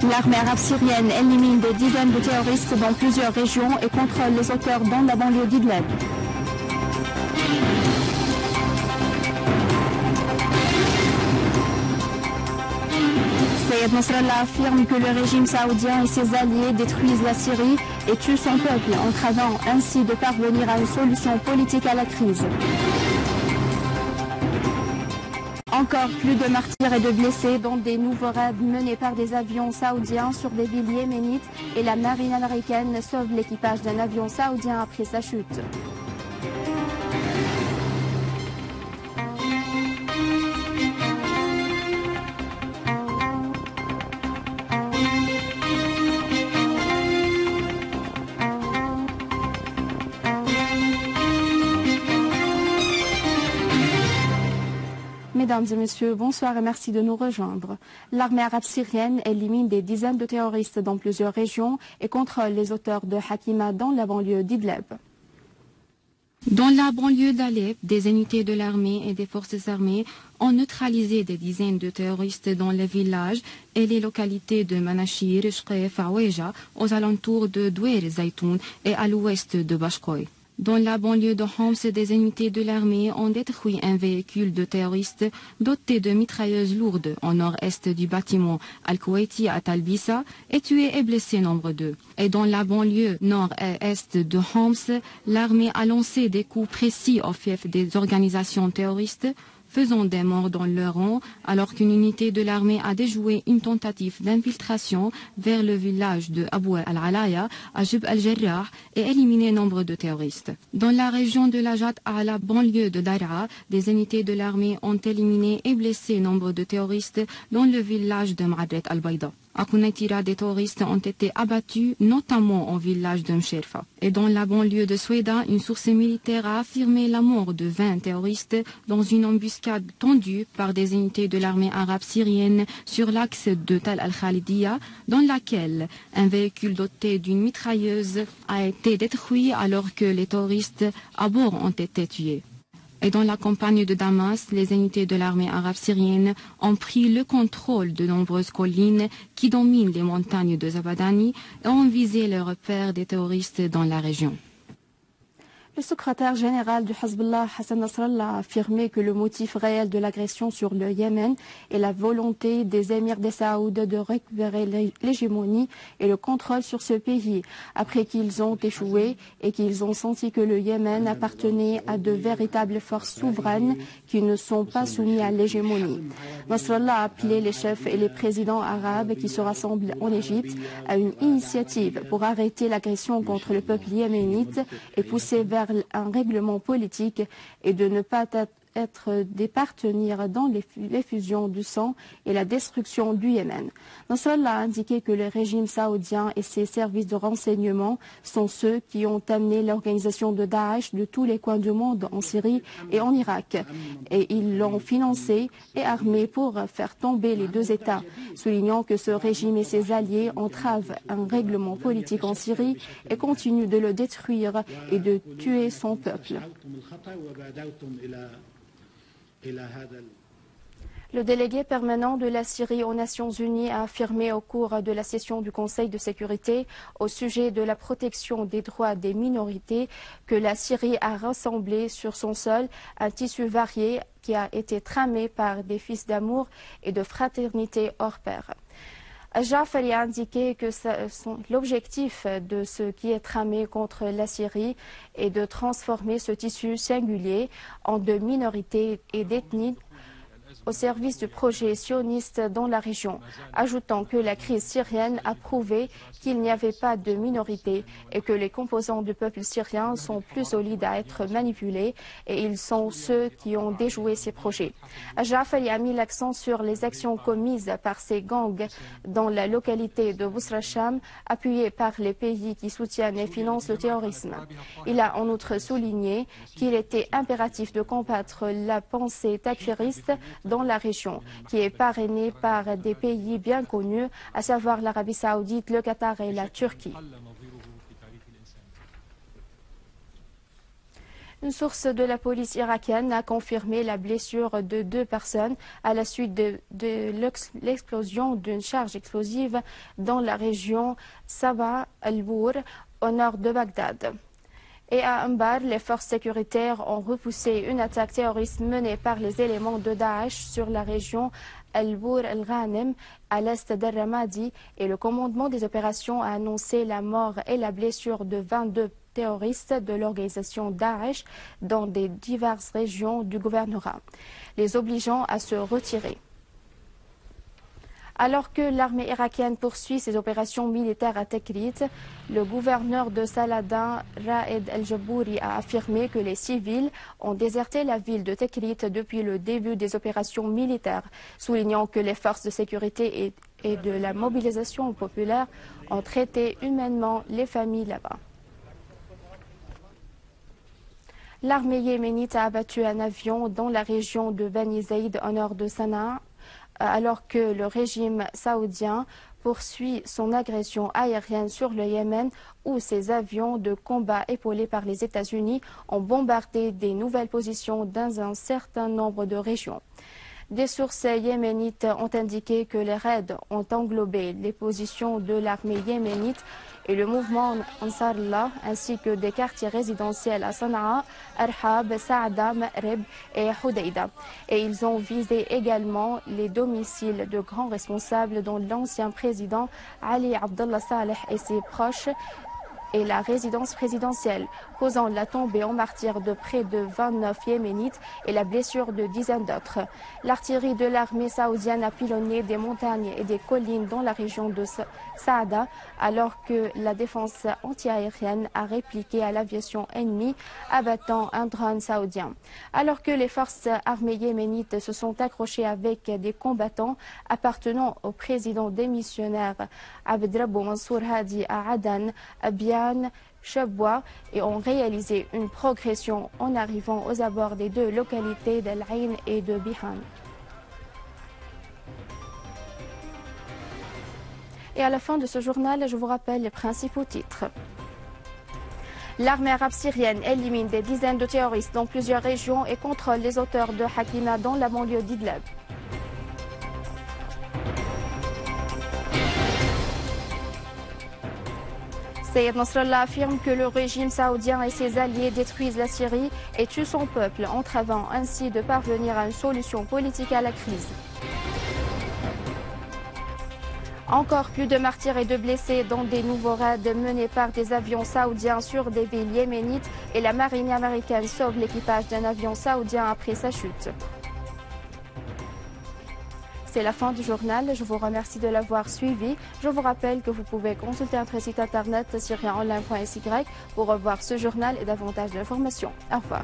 L'armée arabe syrienne élimine des dizaines de terroristes dans plusieurs régions et contrôle les auteurs dans la banlieue d'Idlib. Sayed Nasrallah affirme que le régime saoudien et ses alliés détruisent la Syrie et tuent son peuple, entravant ainsi de parvenir à une solution politique à la crise. Encore plus de martyrs et de blessés dans des nouveaux raids menés par des avions saoudiens sur des villes yéménites et la marine américaine sauve l'équipage d'un avion saoudien après sa chute. Mesdames et messieurs, bonsoir et merci de nous rejoindre. L'armée arabe syrienne élimine des dizaines de terroristes dans plusieurs régions et contrôle les auteurs de Hakima dans la banlieue d'Idlib. Dans la banlieue d'Alep, des unités de l'armée et des forces armées ont neutralisé des dizaines de terroristes dans les villages et les localités de Manachir, Shqef, Aoueja, aux alentours de Douer Zaytoun et à l'ouest de Bashkoy. Dans la banlieue de Homs, des unités de l'armée ont détruit un véhicule de terroristes doté de mitrailleuses lourdes au nord-est du bâtiment Al-Kuwaiti à Talbissa et tué et blessé nombre d'eux. Et dans la banlieue nord-est de Homs, l'armée a lancé des coups précis au fief des organisations terroristes, faisant des morts dans leur rang, alors qu'une unité de l'armée a déjoué une tentative d'infiltration vers le village de Abou al-Alaya à Jub al-Jarrah et éliminé nombre de terroristes. Dans la région de Lajat, à la banlieue de Daraa, des unités de l'armée ont éliminé et blessé nombre de terroristes dans le village de Ma'aret al-Bayda. À Kounaitira, des terroristes ont été abattus, notamment au village de Msherfa. Et dans la banlieue de Soueda, une source militaire a affirmé la mort de 20 terroristes dans une embuscade tendue par des unités de l'armée arabe syrienne sur l'axe de Tal al-Khalidiya, dans laquelle un véhicule doté d'une mitrailleuse a été détruit alors que les terroristes à bord ont été tués. Et dans la campagne de Damas, les unités de l'armée arabe syrienne ont pris le contrôle de nombreuses collines qui dominent les montagnes de Zabadani et ont visé les repères des terroristes dans la région. Le secrétaire général du Hezbollah, Hassan Nasrallah, a affirmé que le motif réel de l'agression sur le Yémen est la volonté des émirs des Saouds de récupérer l'hégémonie et le contrôle sur ce pays, après qu'ils ont échoué et qu'ils ont senti que le Yémen appartenait à de véritables forces souveraines qui ne sont pas soumises à l'hégémonie. Nasrallah a appelé les chefs et les présidents arabes qui se rassemblent en Égypte à une initiative pour arrêter l'agression contre le peuple yéménite et pousser vers un règlement politique et de ne pas être des partenaires dans l'effusion du sang et la destruction du Yémen. Nasrallah a indiqué que le régime saoudien et ses services de renseignement sont ceux qui ont amené l'organisation de Daesh de tous les coins du monde en Syrie et en Irak. Et ils l'ont financé et armé pour faire tomber les deux États, soulignant que ce régime et ses alliés entravent un règlement politique en Syrie et continuent de le détruire et de tuer son peuple. Le délégué permanent de la Syrie aux Nations Unies a affirmé au cours de la session du Conseil de sécurité au sujet de la protection des droits des minorités que la Syrie a rassemblé sur son sol un tissu varié qui a été tramé par des fils d'amour et de fraternité hors pair. Jafari a indiqué que l'objectif de ce qui est tramé contre la Syrie est de transformer ce tissu singulier en de minorités et d'ethnies au service du projet sioniste dans la région, ajoutant que la crise syrienne a prouvé qu'il n'y avait pas de minorité et que les composants du peuple syrien sont plus solides à être manipulés et ils sont ceux qui ont déjoué ces projets. Jafari a mis l'accent sur les actions commises par ces gangs dans la localité de Bousracham, appuyées par les pays qui soutiennent et financent le terrorisme. Il a en outre souligné qu'il était impératif de combattre la pensée takfiriste dans la région, qui est parrainée par des pays bien connus, à savoir l'Arabie saoudite, le Qatar et la Turquie. Une source de la police irakienne a confirmé la blessure de 2 personnes à la suite de l'explosion d'une charge explosive dans la région Sabah al-Bour, au nord de Bagdad. Et à Anbar, les forces sécuritaires ont repoussé une attaque terroriste menée par les éléments de Daesh sur la région Al-Bour al-Ghanem à l'est d'Al-Ramadi, et le commandement des opérations a annoncé la mort et la blessure de 22 terroristes de l'organisation Daesh dans des diverses régions du gouvernorat, les obligeant à se retirer. Alors que l'armée irakienne poursuit ses opérations militaires à Tikrit, le gouverneur de Saladin, Raed El-Jabouri, a affirmé que les civils ont déserté la ville de Tikrit depuis le début des opérations militaires, soulignant que les forces de sécurité et de la mobilisation populaire ont traité humainement les familles là-bas. L'armée yéménite a abattu un avion dans la région de Bani Zaïd au nord de Sanaa, alors que le régime saoudien poursuit son agression aérienne sur le Yémen, où ses avions de combat épaulés par les États-Unis ont bombardé des nouvelles positions dans un certain nombre de régions. Des sources yéménites ont indiqué que les raids ont englobé les positions de l'armée yéménite et le mouvement Ansar Allah, ainsi que des quartiers résidentiels à Sanaa, Arhab, Saada, Ma'rib et Houdaïda. Et ils ont visé également les domiciles de grands responsables, dont l'ancien président Ali Abdullah Saleh et ses proches, et la résidence présidentielle, causant la tombée en martyr de près de 29 Yéménites et la blessure de dizaines d'autres. L'artillerie de l'armée saoudienne a pilonné des montagnes et des collines dans la région de Saada, alors que la défense antiaérienne a répliqué à l'aviation ennemie, abattant un drone saoudien. Alors que les forces armées yéménites se sont accrochées avec des combattants appartenant au président démissionnaire Abdrabou Mansour Hadi à Adan, Abyan, Chabwa, et ont réalisé une progression en arrivant aux abords des 2 localités d'Al Ain et de Bihan. Et à la fin de ce journal, je vous rappelle les principaux titres. L'armée arabe syrienne élimine des dizaines de terroristes dans plusieurs régions et contrôle les auteurs de Hakima dans la banlieue d'Idlib. Sayed Nasrallah affirme que le régime saoudien et ses alliés détruisent la Syrie et tuent son peuple, entravant ainsi de parvenir à une solution politique à la crise. Encore plus de martyrs et de blessés dans des nouveaux raids menés par des avions saoudiens sur des villes yéménites, et la marine américaine sauve l'équipage d'un avion saoudien après sa chute. C'est la fin du journal. Je vous remercie de l'avoir suivi. Je vous rappelle que vous pouvez consulter notre site internet syrienonline.sy pour revoir ce journal et davantage d'informations. Au revoir.